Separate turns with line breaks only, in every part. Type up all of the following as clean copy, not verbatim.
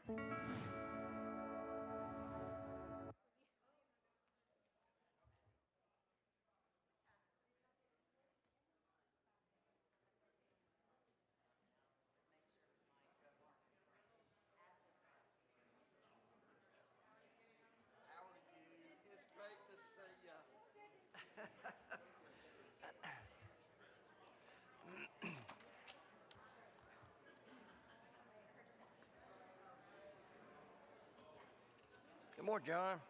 Good morning, John.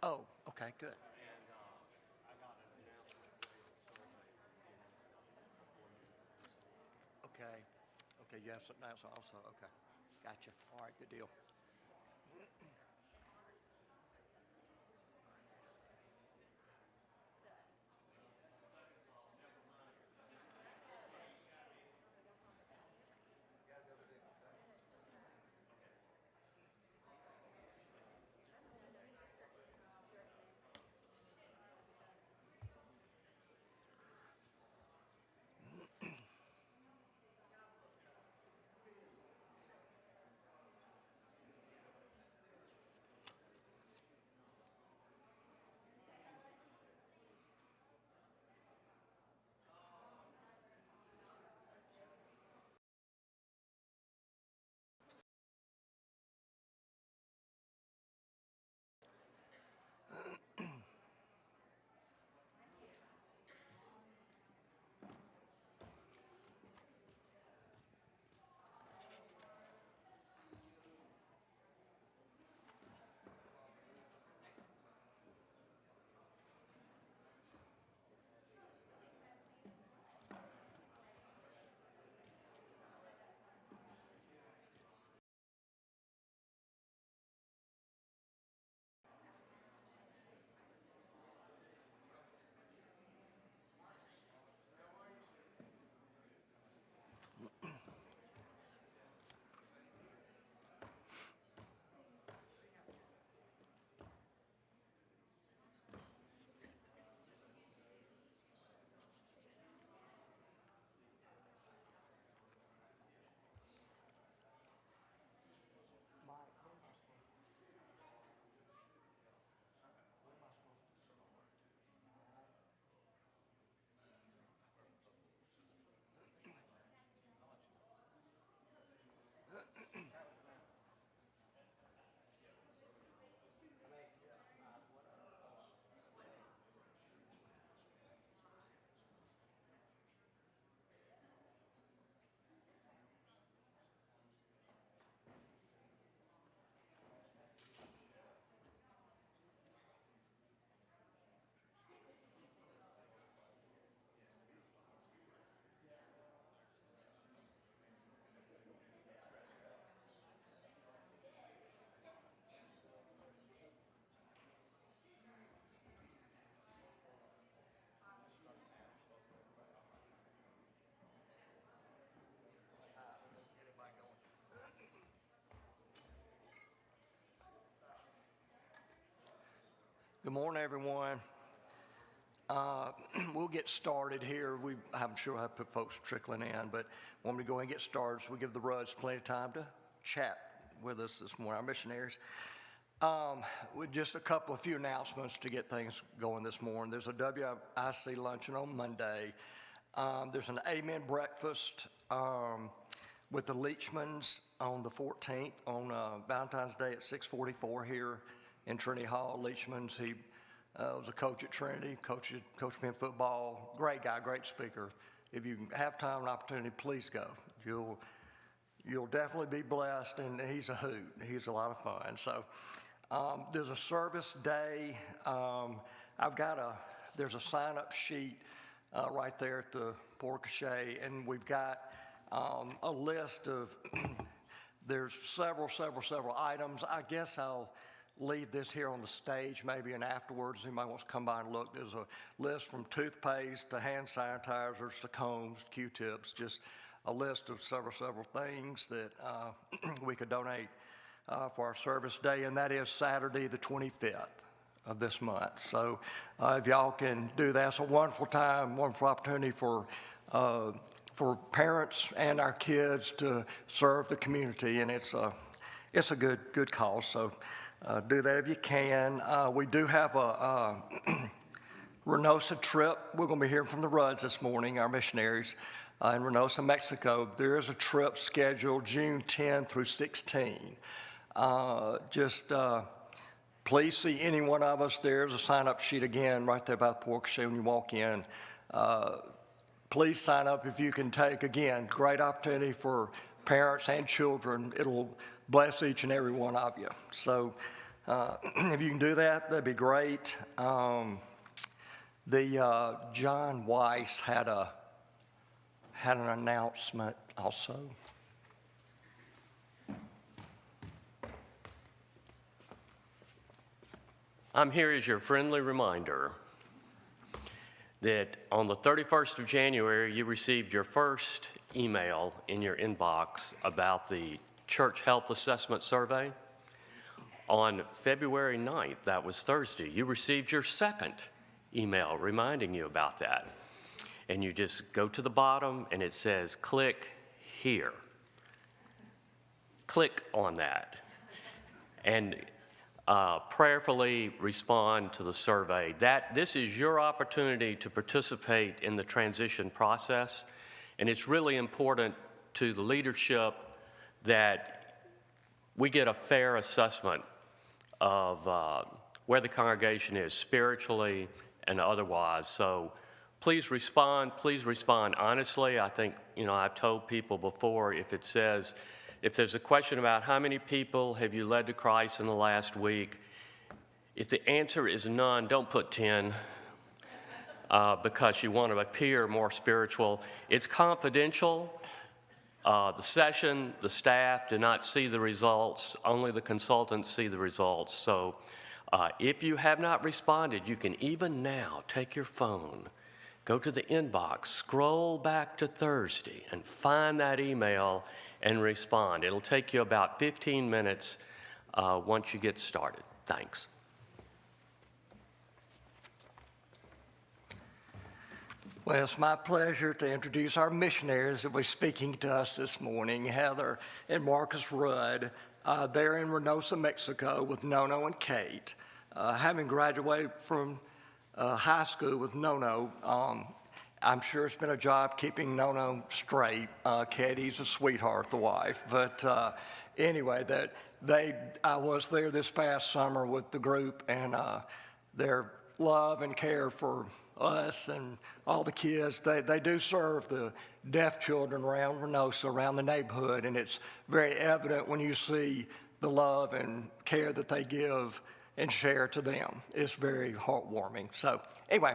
Oh, okay, good. Okay. Okay, you have something else also? Okay. Gotcha. All right, good deal. Good morning, everyone. We'll get started here. I'm sure we'll have folks trickling in, but when we go and get started, so we give the Rudds plenty of time to chat with us this morning, our missionaries. With just a few announcements to get things going this morning. There's a WIC luncheon on Monday. There's an Amen breakfast with the Leachmans on the 14th on Valentine's Day at 6:44 here in Trinity Hall. Leachmans, he was a coach at Trinity, coached me in football. Great guy, great speaker. If you have time and opportunity, please go. You'll definitely be blessed, and he's a hoot. He's a lot of fun. So there's a service day. There's a sign-up sheet right there at the porte-cochere, and we've got a list of, there's several items. I guess I'll leave this here on the stage maybe, and afterwards anybody wants to come by and look. There's a list from toothpaste to hand sanitizers to combs, Q-tips, just a list of several things that we could donate for our service day, and that is Saturday the 25th of this month. So if y'all can do that, it's a wonderful time, wonderful opportunity for for parents and our kids to serve the community, and it's a good cause. So do that if you can. We do have a Reynosa trip. We're going to be hearing from the Rudds this morning, our missionaries in Reynosa, Mexico. There is a trip scheduled June 10 through 16. Please see any one of us. There's a sign-up sheet again right there by the porch when you walk in. Please sign up if you can take. Again, great opportunity for parents and children. It'll bless each and every one of you. So if you can do that, that'd be great. John Weiss had an announcement also.
I'm here as your friendly reminder that on the 31st of January, you received your first email in your inbox about the Church Health Assessment Survey. On February 9th, that was Thursday, you received your second email reminding you about that. And you just go to the bottom and it says, click here. Click on that. And prayerfully respond to the survey. This is your opportunity to participate in the transition process, and it's really important to the leadership that we get a fair assessment of where the congregation is spiritually and otherwise. So please respond honestly. I think, I've told people before, if there's a question about how many people have you led to Christ in the last week, if the answer is none, don't put 10 because you want to appear more spiritual. It's confidential. The session, the staff do not see the results. Only the consultants see the results. So if you have not responded, you can even now take your phone, go to the inbox, scroll back to Thursday, and find that email and respond. It'll take you about 15 minutes once you get started. Thanks.
Well, it's my pleasure to introduce our missionaries that will be speaking to us this morning, Heather and Marcus Rudd. They're in Reynosa, Mexico with Nono and Kate. Having graduated from high school with Nono, I'm sure it's been a job keeping Nono straight. Katie's a sweetheart, the wife. But anyway, I was there this past summer with the group, and their love and care for us and all the kids, they do serve the deaf children around Reynosa, around the neighborhood, and it's very evident when you see the love and care that they give and share to them. It's very heartwarming. So anyway,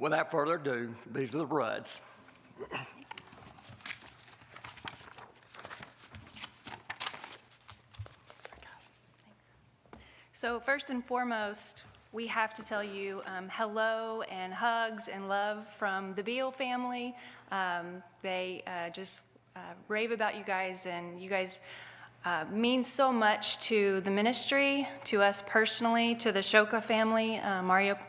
without further ado, these are the Rudds.
So first and foremost, we have to tell you hello and hugs and love from the Beal family. They just rave about you guys, and you guys mean so much to the ministry, to us personally, to the Shoka family.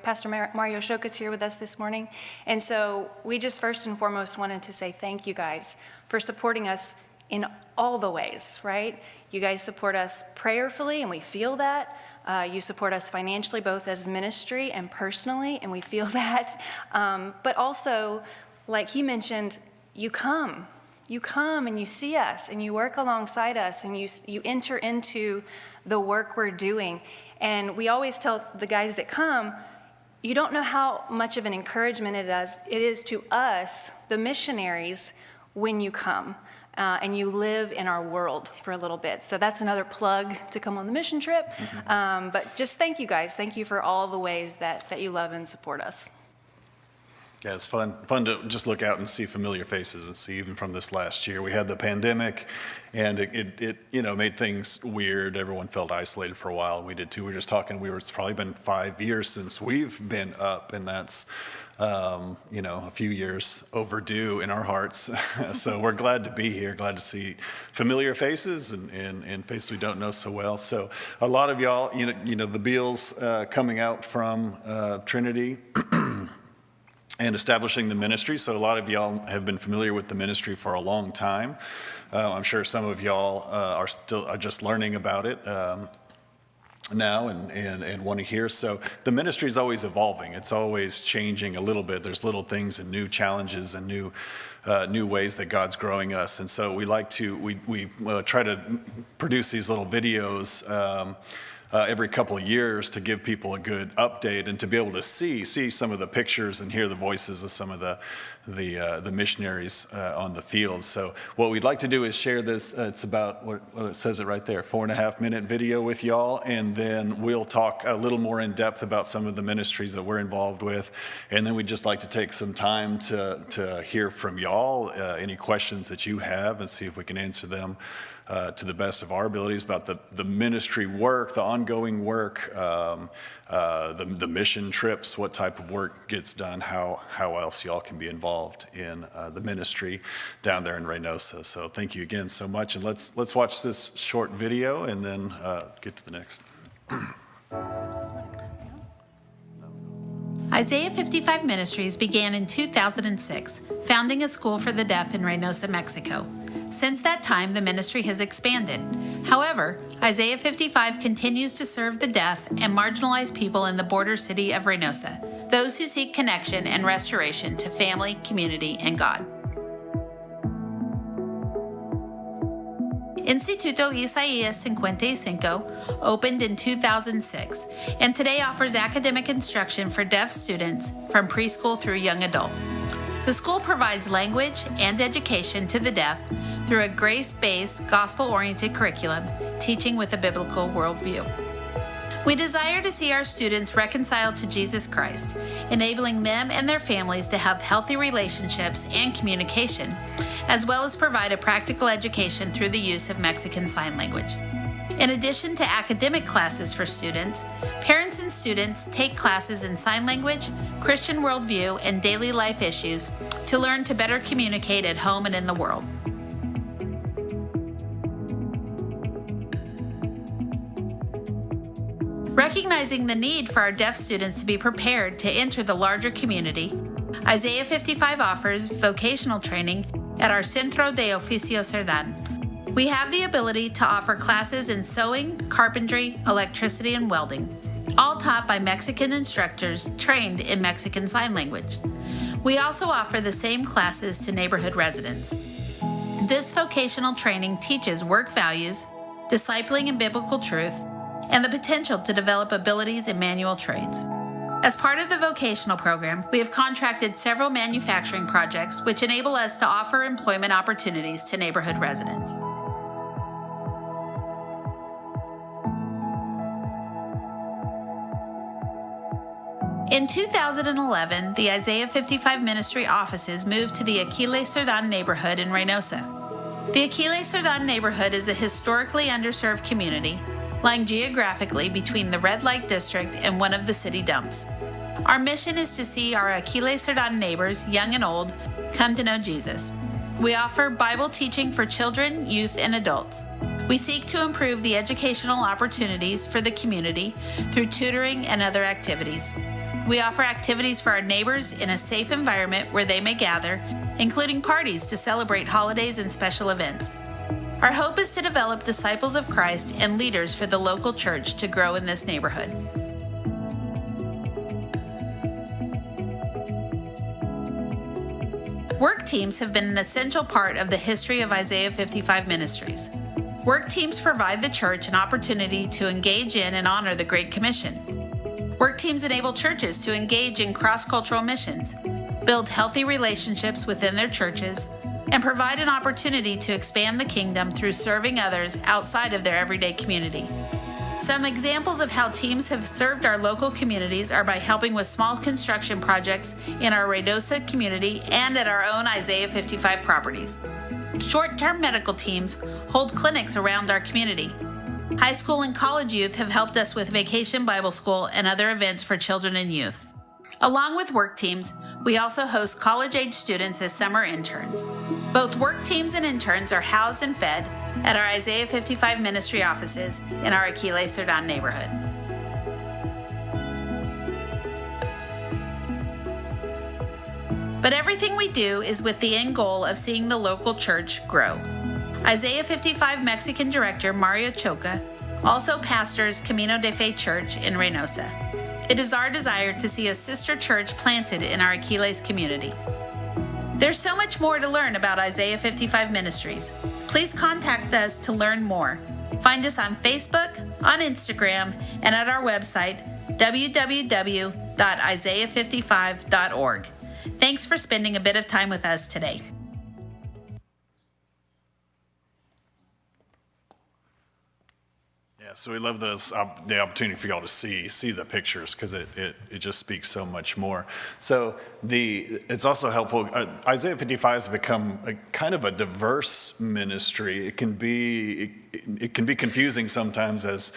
Pastor Mario Shoka is here with us this morning. And so we just first and foremost wanted to say thank you guys for supporting us in all the ways, right? You guys support us prayerfully, and we feel that. You support us financially, both as ministry and personally, and we feel that. But also, like he mentioned, you come and you see us and you work alongside us and you enter into the work we're doing. And we always tell the guys that come, you don't know how much of an encouragement it is to us, the missionaries, when you come and you live in our world for a little bit. So that's another plug to come on the mission trip. But just thank you guys. Thank you for all the ways that you love and support us.
Yeah, it's fun to just look out and see familiar faces and see even from this last year. We had the pandemic, and it made things weird. Everyone felt isolated for a while. We did too. We were just talking. It's probably been 5 years since we've been up, and that's a few years overdue in our hearts. So we're glad to be here. Glad to see familiar faces and faces we don't know so well. So a lot of y'all, the Beals coming out from Trinity. and establishing the ministry. So a lot of y'all have been familiar with the ministry for a long time. I'm sure some of y'all are just learning about it now and want to hear. So the ministry is always evolving. It's always changing a little bit. There's little things and new challenges and new ways that God's growing us. And so we try to produce these little videos every couple of years to give people a good update and to be able to see some of the pictures and hear the voices of some of the missionaries on the field. So what we'd like to do is share this. It's about, what it says it right there, 4.5-minute video with y'all, and then we'll talk a little more in depth about some of the ministries that we're involved with. And then we'd just like to take some time to hear from y'all, any questions that you have, and see if we can answer them to the best of our abilities about the ministry work, the ongoing work, the mission trips, what type of work gets done, how else y'all can be involved in the ministry down there in Reynosa. So thank you again so much, and let's watch this short video and then get to the next.
Isaiah 55 Ministries began in 2006, founding a school for the deaf in Reynosa, Mexico. Since that time, the ministry has expanded. However, Isaiah 55 continues to serve the deaf and marginalized people in the border city of Reynosa, those who seek connection and restoration to family, community, and God. Instituto Isaías 55 opened in 2006 and today offers academic instruction for deaf students from preschool through young adult. The school provides language and education to the deaf through a grace-based, gospel-oriented curriculum, teaching with a biblical worldview. We desire to see our students reconciled to Jesus Christ, enabling them and their families to have healthy relationships and communication, as well as provide a practical education through the use of Mexican Sign Language. In addition to academic classes for students, parents and students take classes in sign language, Christian worldview, and daily life issues to learn to better communicate at home and in the world. Recognizing the need for our deaf students to be prepared to enter the larger community, Isaiah 55 offers vocational training at our Centro de Oficio Cerdán. We have the ability to offer classes in sewing, carpentry, electricity, and welding, all taught by Mexican instructors trained in Mexican Sign Language. We also offer the same classes to neighborhood residents. This vocational training teaches work values, discipling in biblical truth, and the potential to develop abilities in manual trades. As part of the vocational program, we have contracted several manufacturing projects which enable us to offer employment opportunities to neighborhood residents. In 2011, the Isaiah 55 ministry offices moved to the Aquiles Cerdán neighborhood in Reynosa. The Aquiles Cerdán neighborhood is a historically underserved community lying geographically between the red light district and one of the city dumps. Our mission is to see our Aquiles Cerdán neighbors, young and old, come to know Jesus. We offer Bible teaching for children, youth, and adults. We seek to improve the educational opportunities for the community through tutoring and other activities. We offer activities for our neighbors in a safe environment where they may gather, including parties to celebrate holidays and special events. Our hope is to develop disciples of Christ and leaders for the local church to grow in this neighborhood. Work teams have been an essential part of the history of Isaiah 55 Ministries. Work teams provide the church an opportunity to engage in and honor the Great Commission. Work teams enable churches to engage in cross-cultural missions, build healthy relationships within their churches, and provide an opportunity to expand the kingdom through serving others outside of their everyday community. Some examples of how teams have served our local communities are by helping with small construction projects in our Reynosa community and at our own Isaiah 55 properties. Short-term medical teams hold clinics around our community. High school and college youth have helped us with Vacation Bible School and other events for children and youth. Along with work teams, we also host college-age students as summer interns. Both work teams and interns are housed and fed at our Isaiah 55 ministry offices in our Aquiles Cerdán neighborhood. But everything we do is with the end goal of seeing the local church grow. Isaiah 55 Mexican director Mario Choca also pastors Camino de Fe Church in Reynosa. It is our desire to see a sister church planted in our Aquiles community. There's so much more to learn about Isaiah 55 Ministries. Please contact us to learn more. Find us on Facebook, on Instagram, and at our website, www.isaiah55.org. Thanks for spending a bit of time with us today.
Yeah, so we love this, the opportunity for y'all to see the pictures, because it just speaks so much more. So it's also helpful. Isaiah 55 has become a kind of a diverse ministry. It can be confusing sometimes as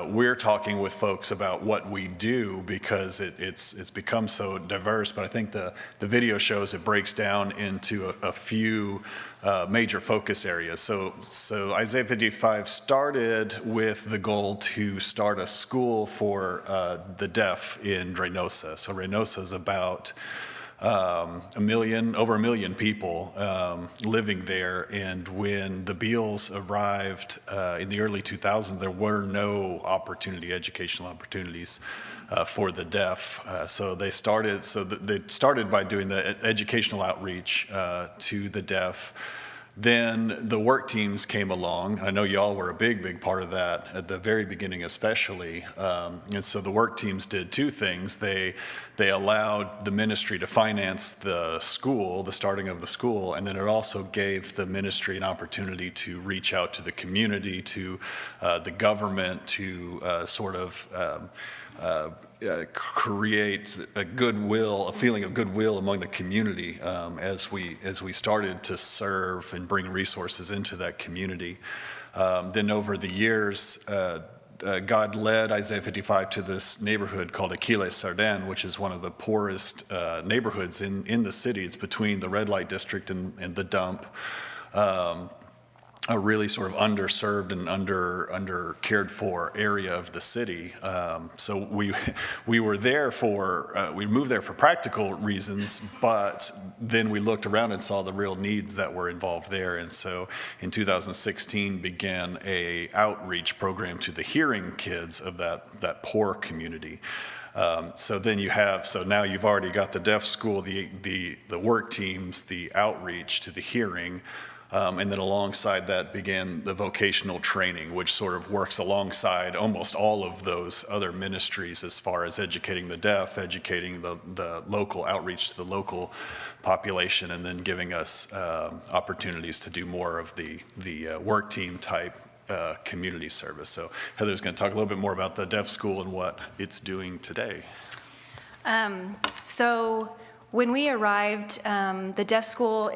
we're talking with folks about what we do, because it's become so diverse. But I think the video shows it breaks down into a few major focus areas. So Isaiah 55 started with the goal to start a school for the deaf in Reynosa. So Reynosa is about over a million people living there. And when the Beals arrived in the early 2000s, there were no educational opportunities for the deaf. So they started by doing the educational outreach to the deaf. Then the work teams came along. I know y'all were a big part of that at the very beginning especially. And so the work teams did two things. They allowed the ministry to finance the school, the starting of the school, and then it also gave the ministry an opportunity to reach out to the community, to the government, to create a feeling of goodwill among the community as we started to serve and bring resources into that community. Then over the years, God led Isaiah 55 to this neighborhood called Aquiles Sardan, which is one of the poorest neighborhoods in the city. It's between the red light district and the dump. A really sort of underserved and under cared for area of the city. So we moved there for practical reasons, but then we looked around and saw the real needs that were involved there. And so in 2016 began a outreach program to the hearing kids of that poor community. So now you've already got the deaf school, the work teams, the outreach to the hearing. And then alongside that began the vocational training, which sort of works alongside almost all of those other ministries as far as educating the deaf, educating the local outreach to the local population, and then giving us opportunities to do more of the work team type community service. So Heather's going to talk a little bit more about the deaf school and what it's doing today.
When we arrived, the deaf school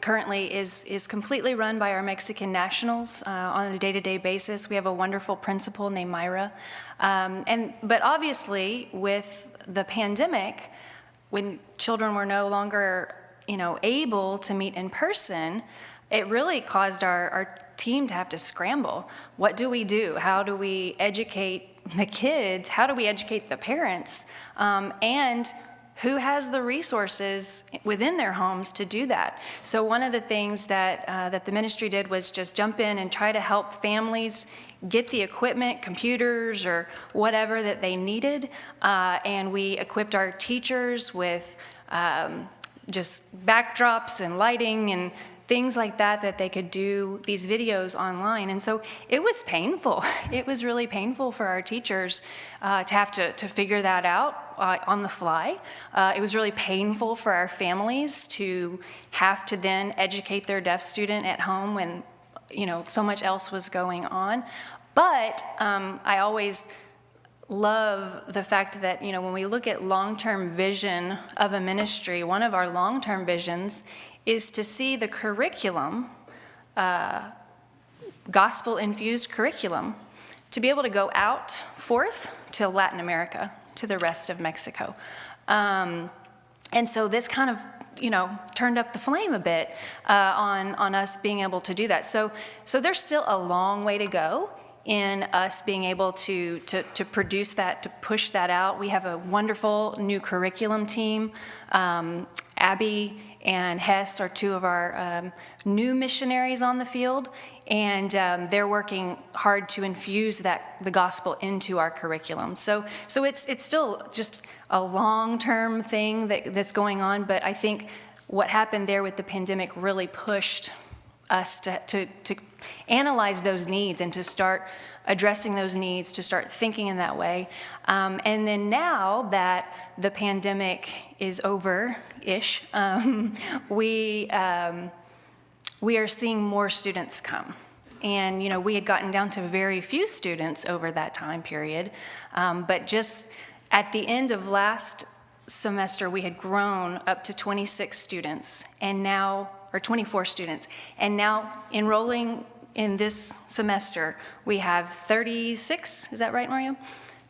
currently is completely run by our Mexican nationals on a day-to-day basis. We have a wonderful principal named Myra. But obviously, with the pandemic, when children were no longer, able to meet in person, it really caused our team to have to scramble. What do we do? How do we educate the kids? How do we educate the parents? And who has the resources within their homes to do that? So one of the things that the ministry did was just jump in and try to help families get the equipment, computers or whatever that they needed. And we equipped our teachers with just backdrops and lighting and things like that they could do these videos online. And so it was painful. It was really painful for our teachers to have to figure that out on the fly. It was really painful for our families to have to then educate their deaf student at home when, so much else was going on. But I always love the fact that, when we look at long-term vision of a ministry, one of our long-term visions is to see the curriculum, gospel-infused curriculum, to be able to go out forth to Latin America, to the rest of Mexico. And so this kind of, turned up the flame a bit on us being able to do that. So there's still a long way to go in us being able to produce that, to push that out. We have a wonderful new curriculum team. Abby and Hess are two of our new missionaries on the field, and they're working hard to infuse the gospel into our curriculum. So it's still just a long-term thing that's going on, but I think what happened there with the pandemic really pushed us to analyze those needs and to start addressing those needs, to start thinking in that way. And then now that the pandemic is over-ish, we are seeing more students come. And, you know, we had gotten down to very few students over that time period. But just at the end of last semester, we had grown up to 26 students, and now, or 24 students. And now enrolling in this semester, we have 36, is that right, Mario?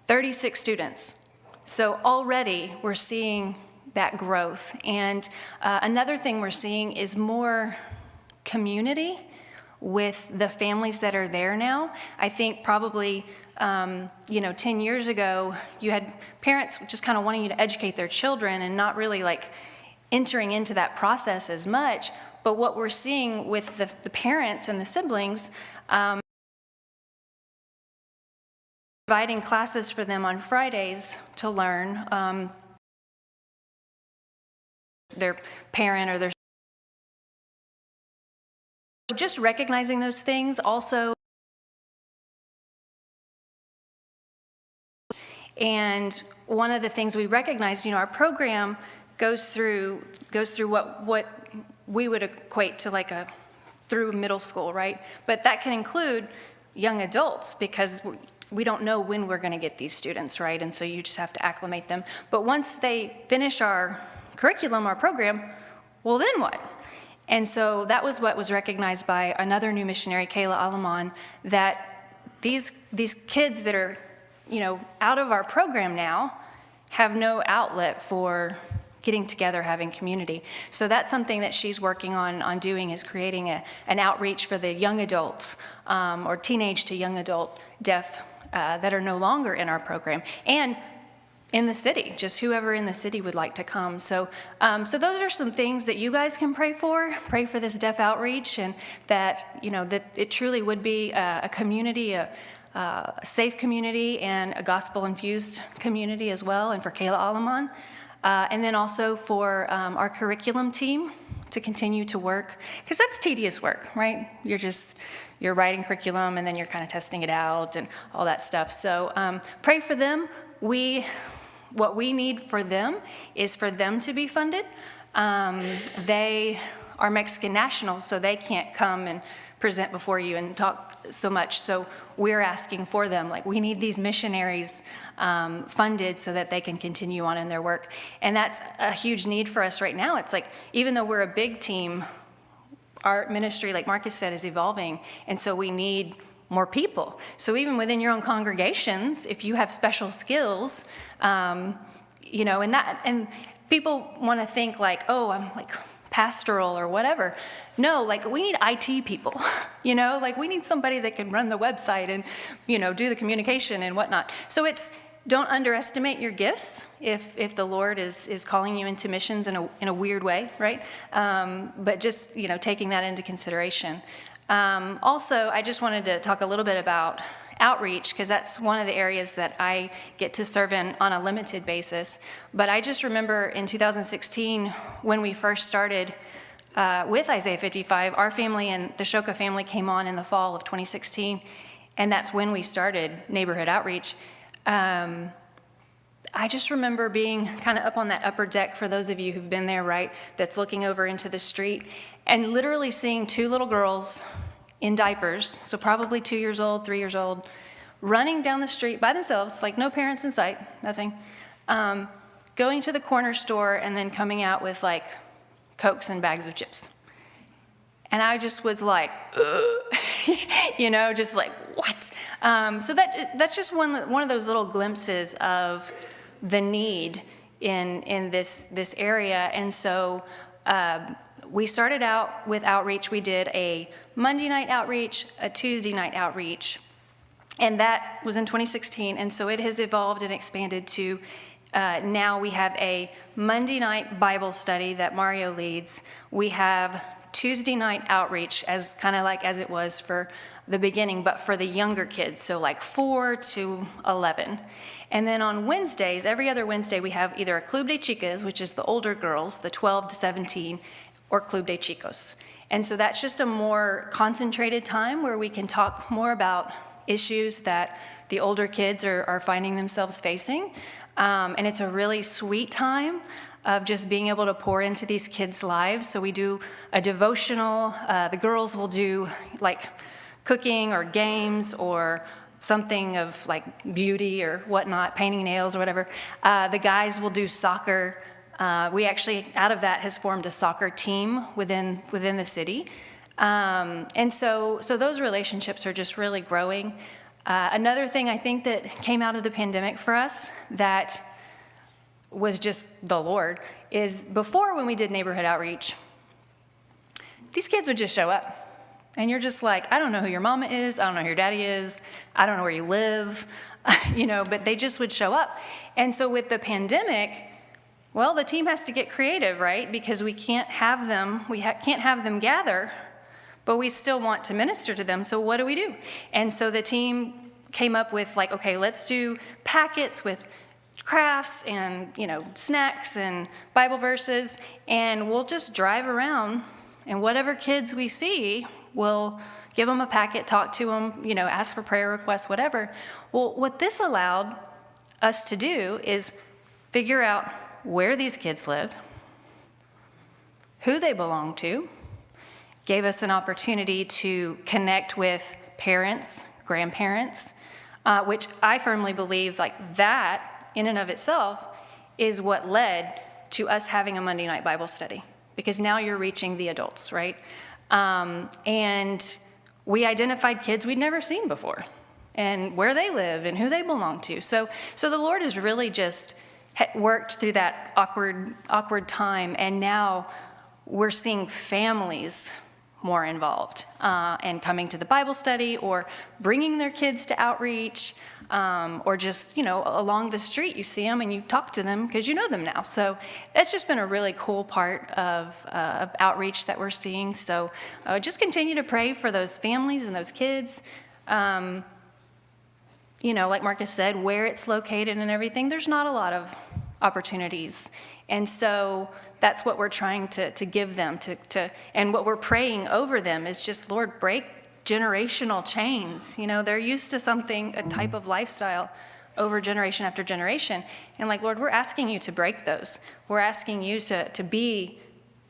36 students. So already we're seeing that growth. And another thing we're seeing is more community with the families that are there now. I think probably, 10 years ago, you had parents just kind of wanting you to educate their children and not really like entering into that process as much. But what we're seeing with the parents and the siblings, providing classes for them on Fridays to learn their parent or their just recognizing those things also. And one of the things we recognize, our program goes through what we would equate to like through middle school, right? But that can include young adults because we don't know when we're going to get these students, right? And so you just have to acclimate them. But once they finish our curriculum, our program, well, then what? And so that was what was recognized by another new missionary, Kayla Alamon, that these kids that are, out of our program now have no outlet for getting together, having community. So that's something that she's working on doing, is creating an outreach for the young adults or teenage to young adult deaf that are no longer in our program. And in the city, just whoever in the city would like to come. So those are some things that you guys can pray for this deaf outreach, and that, that it truly would be a community, a safe community, and a gospel-infused community as well, and for Kayla Alamon. And then also for our curriculum team to continue to work, because that's tedious work, right? You're writing curriculum, and then you're kind of testing it out and all that stuff. So pray for them. What we need for them is for them to be funded. They are Mexican nationals, so they can't come and present before you and talk so much. So we're asking for them, we need these missionaries funded so that they can continue on in their work. And that's a huge need for us right now. It's like, even though we're a big team, our ministry, like Marcus said, is evolving. And so we need more people. So even within your own congregations, if you have special skills, and people want to think I'm pastoral or whatever. No, we need IT people, we need somebody that can run the website and, do the communication and whatnot. So don't underestimate your gifts if the Lord is calling you into missions in a weird way, right? But just, taking that into consideration. Also, I just wanted to talk a little bit about outreach, because that's one of the areas that I get to serve in on a limited basis. But I just remember in 2016, when we first started with Isaiah 55, our family and the Shoka family came on in the fall of 2016, and that's when we started neighborhood outreach. I just remember being kind of up on that upper deck, for those of you who've been there, right, that's looking over into the street, and literally seeing two little girls in diapers, so probably 2 years old, 3 years old, running down the street by themselves, no parents in sight, nothing, going to the corner store and then coming out with Cokes and bags of chips. And I just was what? So that's just one of those little glimpses of the need in this area. And so we started out with outreach. We did a Monday night outreach, a Tuesday night outreach, And that was in 2016, and so it has evolved and expanded to now we have a Monday night Bible study that Mario leads. We have Tuesday night outreach as kind of like as it was for the beginning, but for the younger kids, so like 4 to 11. And then on Wednesdays, every other Wednesday, we have either a Club de Chicas, which is the older girls, the 12 to 17, or Club de Chicos. And so that's just a more concentrated time where we can talk more about issues that the older kids are finding themselves facing. And it's a really sweet time of just being able to pour into these kids' lives. So we do a devotional. The girls will do like cooking or games or something of like beauty or whatnot, painting nails or whatever. The guys will do soccer. We actually, out of that, has formed a soccer team within the city. And so those relationships are just really growing. Another thing I think that came out of the pandemic for us that was just the Lord is before when we did neighborhood outreach, these kids would just show up. And you're just like, I don't know who your mama is, I don't know who your daddy is, I don't know where you live, but they just would show up. And so with the pandemic, well, the team has to get creative, right? Because we can't have them, can't have them gather, but we still want to minister to them, so what do? And so the team came up with like, okay, let's do packets with crafts and, snacks and Bible verses, and we'll just drive around, and whatever kids we see, we'll give them a packet, talk to them, ask for prayer requests, whatever. Well, what this allowed us to do is figure out where these kids lived, who they belong to, gave us an opportunity to connect with parents, grandparents, which I firmly believe like that in and of itself is what led to us having a Monday night Bible study, because now you're reaching the adults, right? And we identified kids we'd never seen before and where they live and who they belong to. So the Lord has really just worked through that awkward time, and now we're seeing families more involved and coming to the Bible study or bringing their kids to outreach, or just, along the street, you see them and you talk to them because you know them now. So that's just been a really cool part of outreach that we're seeing. So just continue to pray for those families and those kids. Like Marcus said, where it's located and everything, there's not a lot of opportunities. And so that's what we're trying to give them and what we're praying over them is just, Lord, break generational chains. They're used to a type of lifestyle over generation after generation. And like, Lord, we're asking you to break those. We're asking you to be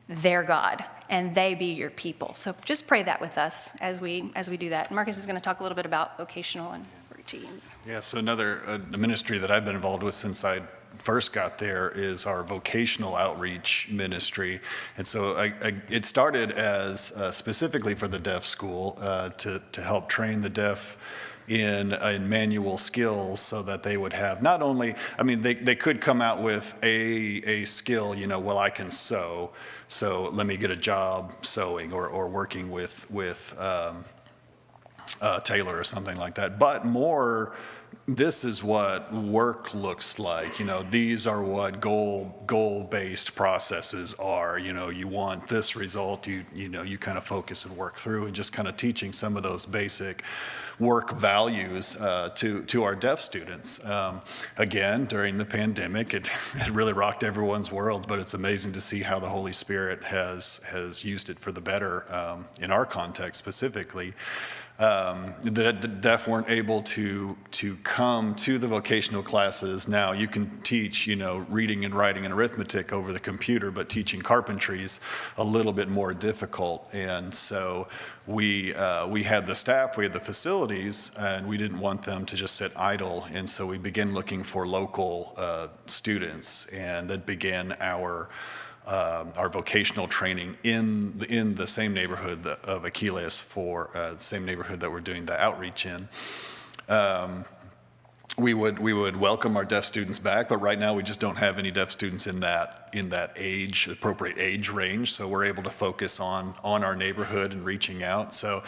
their God and they be your people. So just pray that with us as we do that. Marcus is going to talk a little bit about vocational and teams.
Yeah, so another ministry that I've been involved with since I first got there is our Vocational Outreach ministry. And so it started as specifically for the deaf school to help train the deaf in manual skills so that they would have not only, they could come out with a skill, well, I can sew, so let me get a job sewing or working with tailor or something like that, but more, this is what work looks like. These are what goal-based processes are. You want this result, you kind of focus and work through, and just kind of teaching some of those basic work values to our deaf students. Again, during the pandemic, it really rocked everyone's world, but it's amazing to see how the Holy Spirit has used it for the better in our context specifically. The deaf weren't able to come to the vocational classes. Now you can teach, reading and writing and arithmetic over the computer, but teaching carpentry is a little bit more difficult. And so we had the staff, we had the facilities, and we didn't want them to just sit idle. And so we began looking for local students, and that began our vocational training in the same neighborhood of Aquiles for the same neighborhood that we're doing the outreach in. We would welcome our deaf students back, but right now we just don't have any deaf students in that appropriate age range. So we're able to focus on our neighborhood and reaching out. So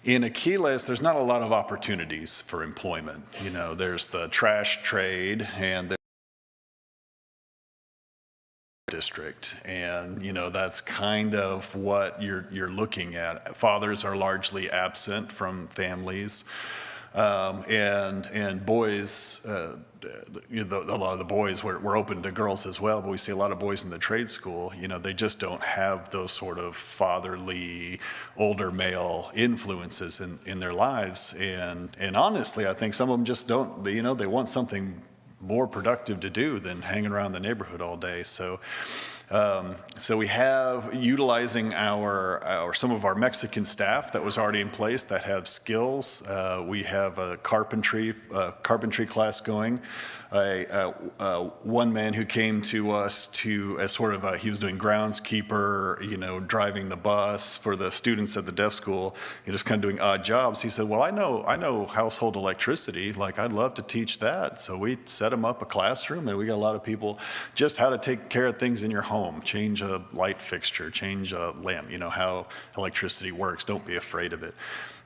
In Aquiles, there's not a lot of opportunities for employment. You know, there's the trash trade and the district, and you know that's kind of what you're looking at. Fathers are largely absent from families, and boys. A lot of the boys were open to girls as well, but we see a lot of boys in the trade school. You know, they just don't have those sort of fatherly, older male influences in their lives. And honestly, I think some of them just don't. They want something more productive to do than hanging around the neighborhood all day. So we have utilizing some of our Mexican staff that was already in place that have skills. We have a carpentry class going. One man who came to us as sort of he was doing groundskeeper, driving the bus for the students at the deaf school, just kind of doing odd jobs. He said, well, I know household electricity, like I'd love to teach that. So we set him up a classroom, and we got a lot of people just how to take care of things in your home, change a light fixture, change a lamp, how electricity works. Don't be afraid of it.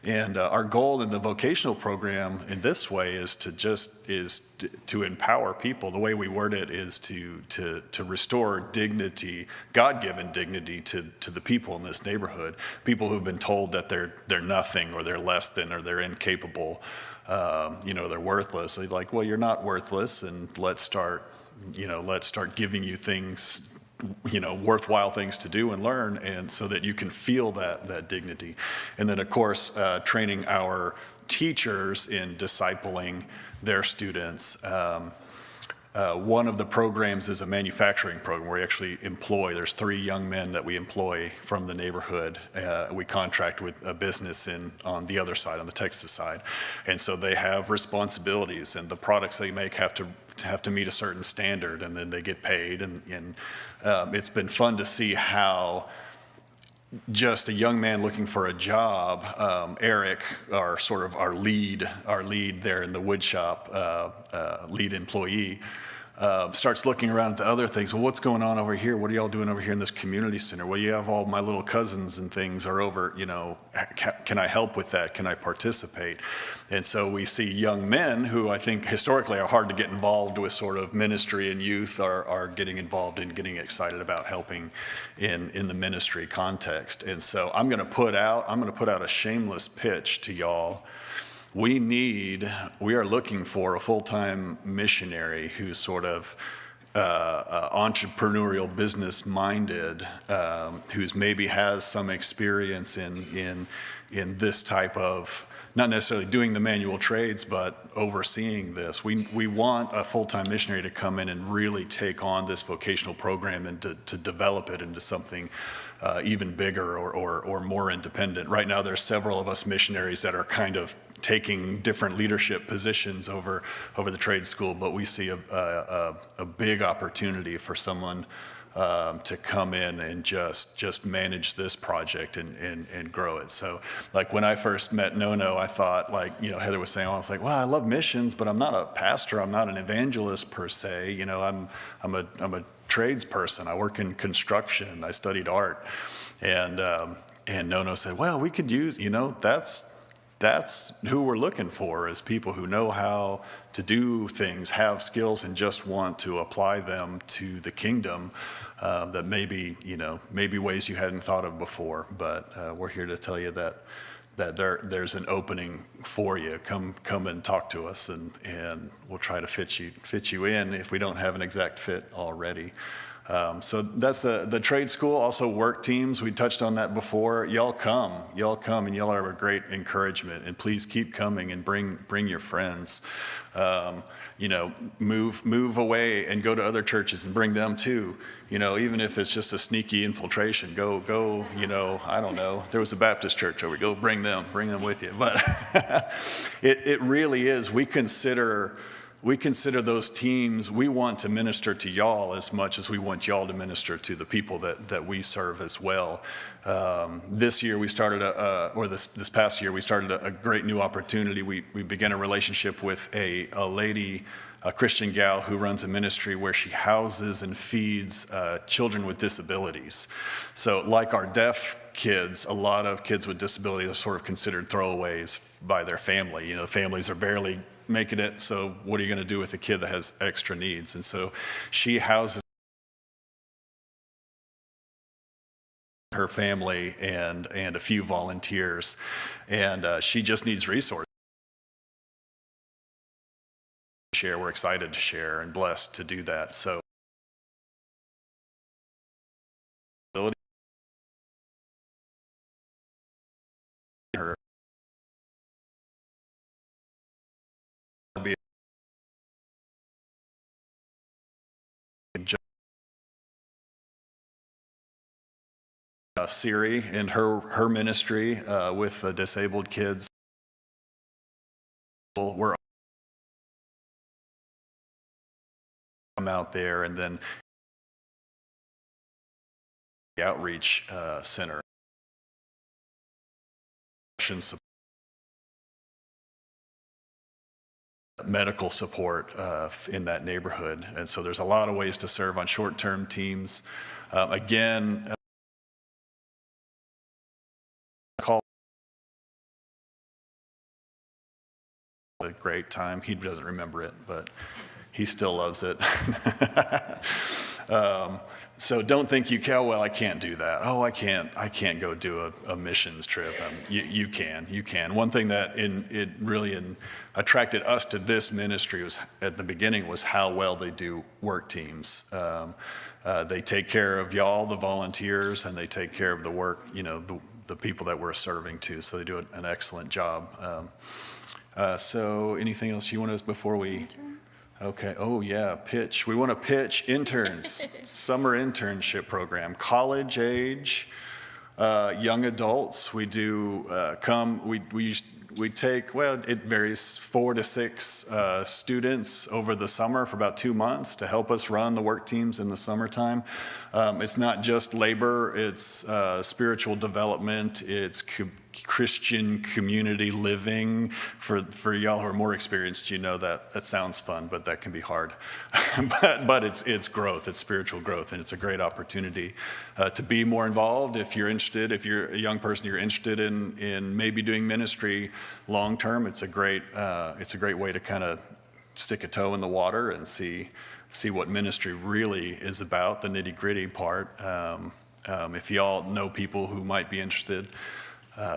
And our goal in the vocational program in this way is to empower people. The way we word it is to restore dignity, God-given dignity to the people in this neighborhood. People who've been told that they're nothing, or they're less than, or they're incapable, they're worthless. They're like, well, you're not worthless, and let's start giving you things, worthwhile things to do and learn, and so that you can feel that dignity. And then, of course, training our teachers in discipling their students. One of the programs is a manufacturing program where we actually there's 3 young men that we employ from the neighborhood. We contract with a business on the other side, on the Texas side. And so they have responsibilities, and the products they make have to meet a certain standard, and then they get paid. And it's been fun to see how just a young man looking for a job, Eric, our lead there in the wood shop, lead employee, starts looking around at the other things. Well, what's going on over here? What are y'all doing over here in this community center? Well, you have all my little cousins and things are over, can I help with that? Can I participate? And so we see young men who I think historically are hard to get involved with sort of ministry and youth are getting involved in getting excited about helping in the ministry context. And so I'm going to put out a shameless pitch to y'all. We are looking for a full-time missionary who's sort of entrepreneurial, business-minded, who's maybe has some experience in this type of, not necessarily doing the manual trades, but overseeing this. We want a full-time missionary to come in and really take on this vocational program and to develop it into something even bigger or more independent. Right now, there's several of us missionaries that are kind of taking different leadership positions over the trade school, but we see a big opportunity for someone to come in and just manage this project and grow it. So like when I first met Nono, I thought, like, Heather was saying, I was like, well, I love missions, but I'm not a pastor, I'm not an evangelist per se. I'm a tradesperson. I work in construction. I studied art. And Nono said, well, we could use, that's who we're looking for, is people who know how to do things, have skills, and just want to apply them to the kingdom, that maybe ways you hadn't thought of before. But we're here to tell you that there's an opening for you. Come and talk to us, and we'll try to fit you in if we don't have an exact fit already. So that's the trade school. Also work teams, we touched on that before. Y'all come, and y'all are a great encouragement, and please keep coming and bring your friends. Move away and go to other churches and bring them too. Even if it's just a sneaky infiltration, go, I don't know. There was a Baptist church over, go bring them with you. But it really is, we consider those teams, we want to minister to y'all as much as we want y'all to minister to the people that we serve as well. This year we started this past year we started a great new opportunity. We began a relationship with a lady a Christian gal who runs a ministry where she houses and feeds children with disabilities. So like our deaf kids, a lot of kids with disabilities are sort of considered throwaways by their family. You know, families are barely making it, so what are you going to do with a kid that has extra needs? And so she houses her family and a few volunteers, and she just needs resources. We're excited to share and blessed to do that. So her be Siri and her ministry with disabled kids. We're out there, and then the outreach center, medical support in that neighborhood. And so there's a lot of ways to serve on short-term teams. Again, call a great time. He doesn't remember it, but he still loves it. So don't think you can, well, I can't do that. Oh, I can't go do a missions trip. You can. One thing that it really attracted us to this ministry was at the beginning was how well they do work teams. They take care of y'all, the volunteers, and they take care of the work, you know, the people that we're serving to. So they do an excellent job. So anything else you want us before we? Okay, oh yeah, pitch. We want to pitch interns, summer internship program, college age, young adults. We do we take, well, it varies, 4 to 6 students over the summer for about 2 months to help us run the work teams in the summertime. It's not just labor, it's spiritual development, it's Christian community living. For y'all who are more experienced, you know that sounds fun, but that can be hard. but it's growth, it's spiritual growth, and it's a great opportunity to be more involved. If you're interested, if you're a young person, you're interested in maybe doing ministry long term, it's a great way to kind of stick a toe in the water and see what ministry really is about, the nitty-gritty part. If y'all know people who might be interested,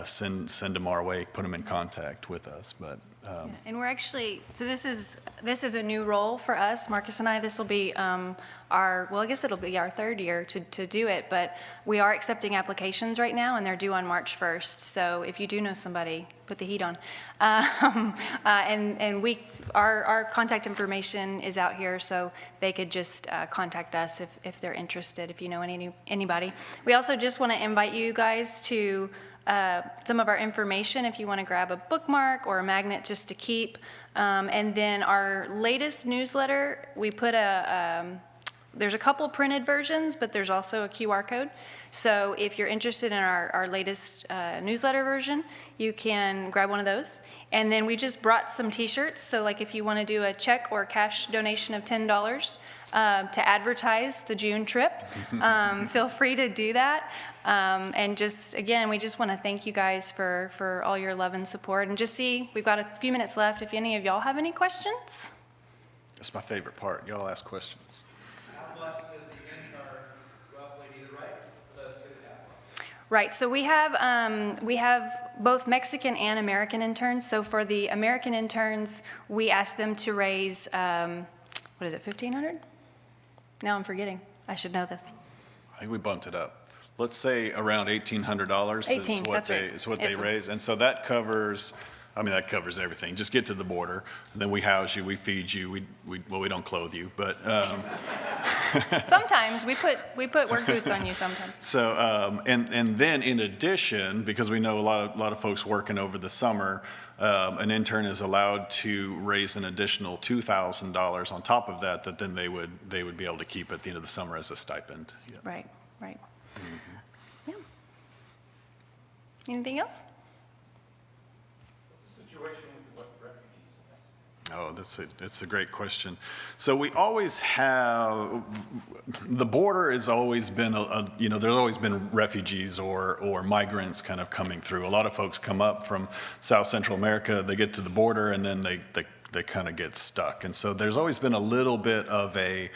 send them our way, put them in contact with us. But
yeah. And we're actually, so this is a new role for us, Marcus and I. This will be I guess it'll be our 3rd year to do it, but we are accepting applications right now, and they're due on March 1st. So if you do know somebody, put the heat on. And our contact information is out here, so they could just contact us if they're interested, if you know anybody. We also just want to invite you guys to some of our information if you want to grab a bookmark or a magnet just to keep. And then our latest newsletter, we put there's a couple printed versions, but there's also a QR code. So if you're interested in our latest newsletter version, you can grab one of those. And then we just brought some t-shirts. So like if you want to do a check or cash donation of $10 to advertise the June trip, feel free to do that. And just, again, we just want to thank you guys for all your love and support. And just we've got a few minutes left. If any of y'all have any questions.
that's my favorite part. Y'all ask questions.
How much does the intern roughly need to raise for those 2 applicants?
Right, so we have both Mexican and American interns. So for the American interns, we asked them to raise, what is it, $1,500? Now I'm forgetting. I should know this.
I think we bumped it up. Let's say around $1,800 is what they raise. And so that covers, that covers everything. Just get to the border, and then we house you, we feed you, we don't clothe you, but.
Sometimes we put work boots on you sometimes.
So, and then in addition, because we know a lot of folks working over the summer, an intern is allowed to raise an additional $2,000 on top of that then they would be able to keep at the end of the summer as a stipend. Yeah.
Right. Yeah. Anything else?
What's the situation with refugees in
Oh, it's a great question. So we always have, the border has always been, there's always been refugees or migrants kind of coming through. A lot of folks come up from South Central America, they get to the border, and then they kind of get stuck. And so there's always been a little bit of a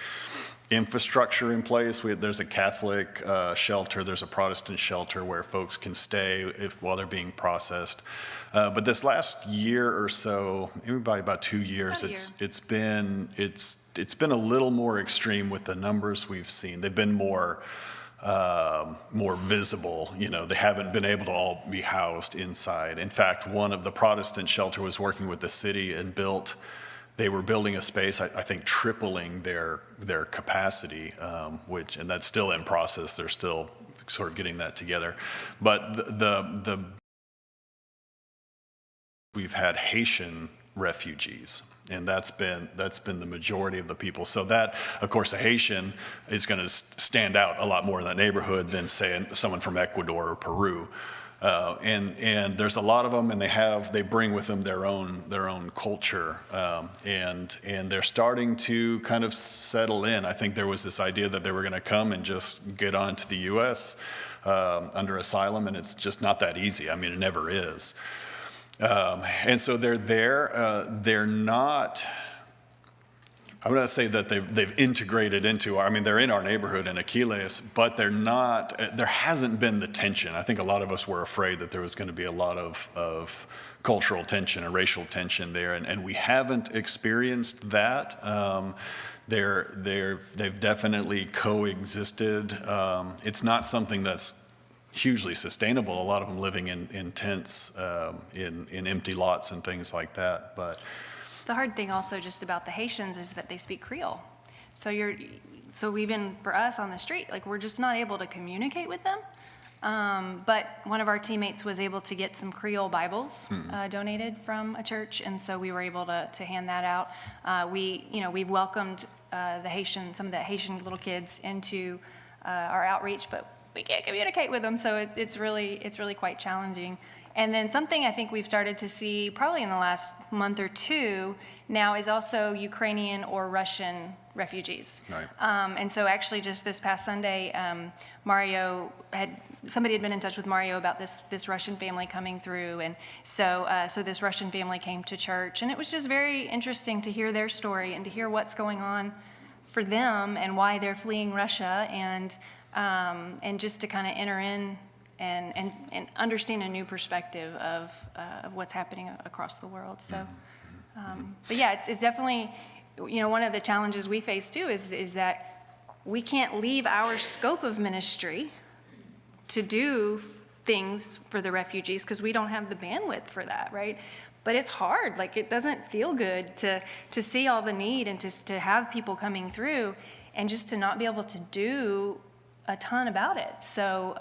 infrastructure in place. There's a Catholic shelter, there's a Protestant shelter where folks can stay while they're being processed. But this last year or so, maybe by about 2 years, it's been a little more extreme with the numbers we've seen. They've been more visible. They haven't been able to all be housed inside. In fact, one of the Protestant shelter was working with the city and they were building a space, I think tripling their capacity, and that's still in process. They're still sort of getting that together. But we've had Haitian refugees, and that's been the majority of the people. So that, of course, a Haitian is going to stand out a lot more in that neighborhood than, say, someone from Ecuador or Peru. And there's a lot of them, and they bring with them their own culture, and they're starting to kind of settle in. I think there was this idea that they were going to come and just get on to the U.S. Under asylum, and it's just not that easy. I mean, it never is. And so they're there. They're not. I'm going to say that they've integrated into they're in our neighborhood in Aquiles, but they're not, there hasn't been the tension. I think a lot of us were afraid that there was going to be a lot of cultural tension and racial tension there, and we haven't experienced that. They've definitely coexisted. It's not something that's hugely sustainable. A lot of them living in tents, in empty lots and things like that, but.
The hard thing also just about the Haitians is that they speak Creole. So even for us on the street, we're just not able to communicate with them. But one of our teammates was able to get some Creole Bibles donated from a church, and so we were able to hand that out. We've welcomed some of the Haitian little kids into our outreach, but we can't communicate with them, so it's really quite challenging. And then something I think we've started to see probably in the last month or two now is also Ukrainian or Russian refugees.
Right.
And so actually just this past Sunday, somebody had been in touch with Mario about this Russian family coming through. And so this Russian family came to church, and it was just very interesting to hear their story and to hear what's going on for them and why they're fleeing Russia, and just to kind of enter in and understand a new perspective of what's happening across the world. So, but yeah, it's definitely, one of the challenges we face too is that we can't leave our scope of ministry to do things for the refugees because we don't have the bandwidth for that, right? But it's hard. It doesn't feel good to see all the need and to have people coming through and just to not be able to do a ton about it. So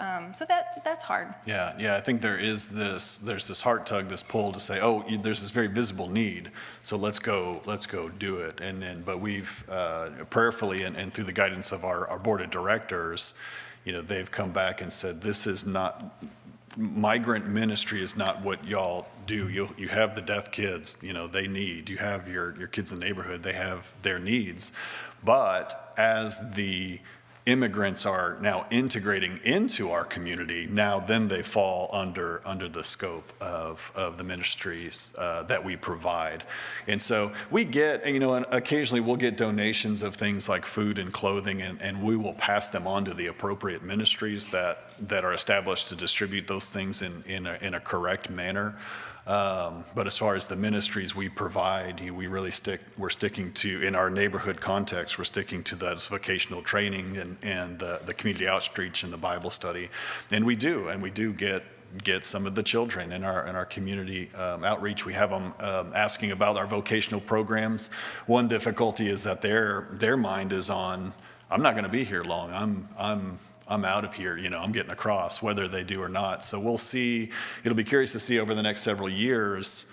that's hard.
Yeah. I think there's this heart tug, this pull to say, oh, there's this very visible need, so let's go do it. But we've prayerfully and through the guidance of our board of directors, they've come back and said, this is not, migrant ministry is not what y'all do. You have the deaf kids, they need. You have your kids in the neighborhood, they have their needs. But as the immigrants are now integrating into our community, now then they fall under the scope of the ministries that we provide. And so we get, and occasionally we'll get donations of things like food and clothing, and we will pass them on to the appropriate ministries that are established to distribute those things in a correct manner. But as far as the ministries we provide, we're sticking to, in our neighborhood context, we're sticking to that vocational training and the community outreach and the Bible study. And we do get some of the children in our community outreach. We have them asking about our vocational programs. One difficulty is that their mind is on, I'm not going to be here long. I'm out of here, I'm getting across, whether they do or not. So we'll see, it'll be curious to see over the next several years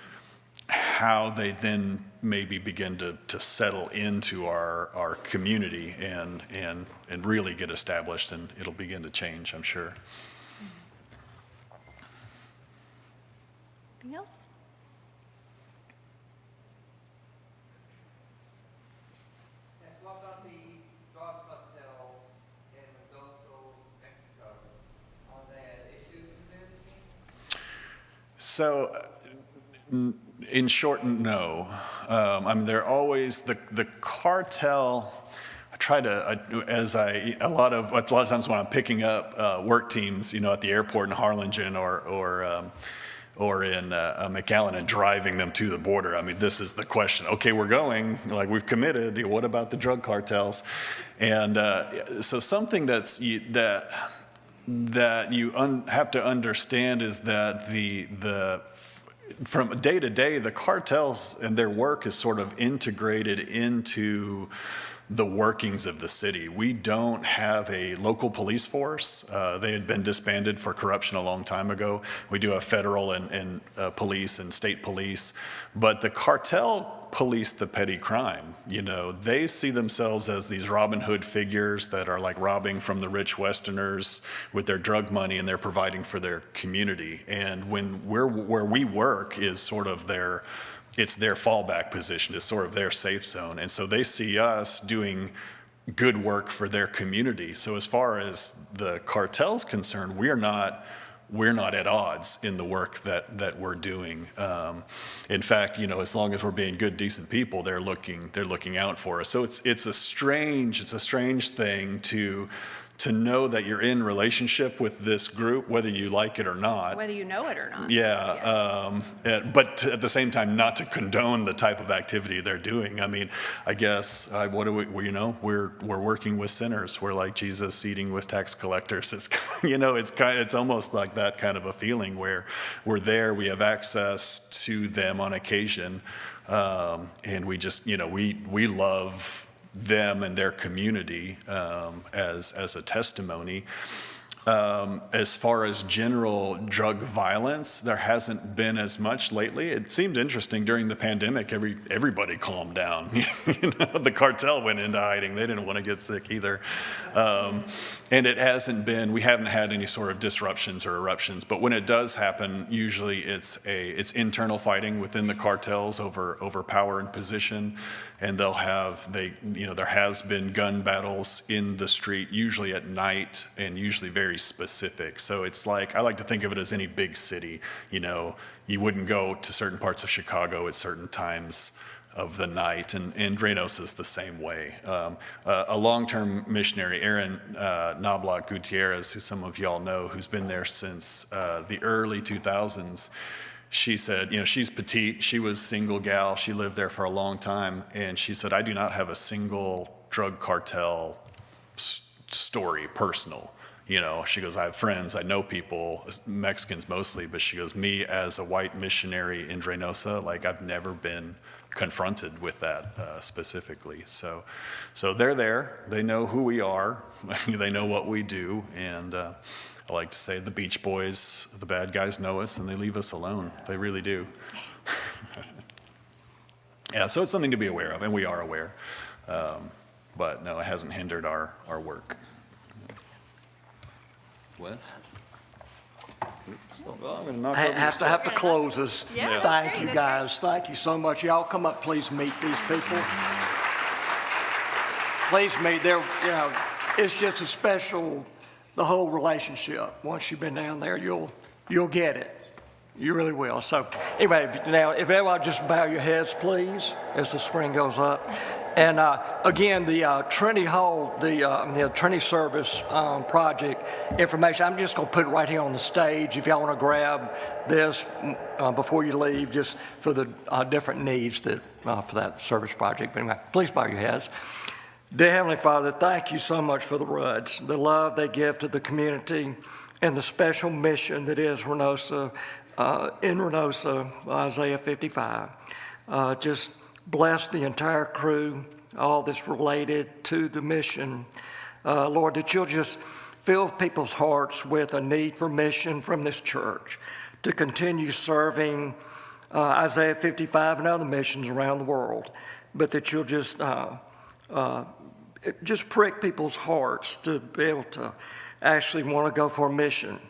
how they then maybe begin to settle into our community and really get established, and it'll begin to change, I'm sure.
Anything else?
So, in short, no. I mean, they're always, the cartel, I try to, a lot of times when I'm picking up work teams, at the airport in Harlingen or in McAllen and driving them to the border. I mean, this is the question. Okay, we're going, like we've committed. What about the drug cartels? And so something that you have to understand is that from day to day, the cartels and their work is sort of integrated into the workings of the city. We don't have a local police force. They had been disbanded for corruption a long time ago. We do have federal and police and state police, but the cartel police the petty crime. They see themselves as these Robin Hood figures that are like robbing from the rich Westerners with their drug money, and they're providing for their community. And where we work is sort of it's their fallback position, it's sort of their safe zone. And so they see us doing good work for their community. So as far as the cartel's concerned, we're not at odds in the work that we're doing. In fact, as long as we're being good, decent people, they're looking out for us. So it's a strange thing to know that you're in relationship with this group, whether you like it or not.
Whether you know it or not.
Yeah. But at the same time, not to condone the type of activity they're doing. I mean, I guess, we're working with sinners. We're like Jesus eating with tax collectors. It's almost like that kind of a feeling where we're there, we have access to them on occasion. And we just, we love them and their community as a testimony. As far as general drug violence, there hasn't been as much lately. It seemed interesting during the pandemic, everybody calmed down. The cartel went into hiding. They didn't want to get sick either. And we haven't had any sort of disruptions or eruptions, but when it does happen, usually it's internal fighting within the cartels over power and position. And there has been gun battles in the street, usually at night and usually very specific. So it's like, I like to think of it as any big city. You wouldn't go to certain parts of Chicago at certain times of the night, and Reynosa is the same way. A long-term missionary, Aaron Knobloch Gutierrez, who some of y'all know, who's been there since the early 2000s, she said, she's petite, she was single gal, she lived there for a long time, and she said, I do not have a single drug cartel story, personal. She goes, I have friends, I know people, Mexicans mostly, but she goes, me as a white missionary in Reynosa, like I've never been confronted with that specifically. So they're there, they know who we are, they know what we do, and I like to say the Beach Boys, the bad guys know us and they leave us alone. They really do. Yeah, so it's something to be aware of, and we are aware. But no, it hasn't hindered our work. Wes? Well, I'm gonna knock
I
over
have to close us.
Yeah, that's
Thank
great,
you,
that's
guys. Thank you so much. Y'all come up, please meet these people. Please meet. It's just a special, the whole relationship. Once you've been down there, you'll get it. You really will. So anyway, if everyone just bow your heads, please, as the screen goes up. And again, the Trinity Hall, the Trinity Service project information, I'm just going to put it right here on the stage if y'all want to grab this before you leave, just for the different needs for that service project. But anyway, please bow your heads. Dear Heavenly Father, thank you so much for the Rudds, the love they give to the community, and the special mission that is Reynosa, in Reynosa, Isaiah 55. Just bless the entire crew, all that's related to the mission. Lord, that you'll just fill people's hearts with a need for mission from this church to continue serving Isaiah 55 and other missions around the world, but that you'll just prick people's hearts to be able to actually want to go for a mission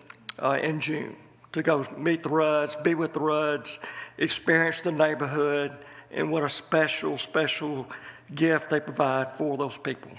in June, to go meet the Rudds, be with the Rudds, experience the neighborhood, and what a special, special gift they provide for those people.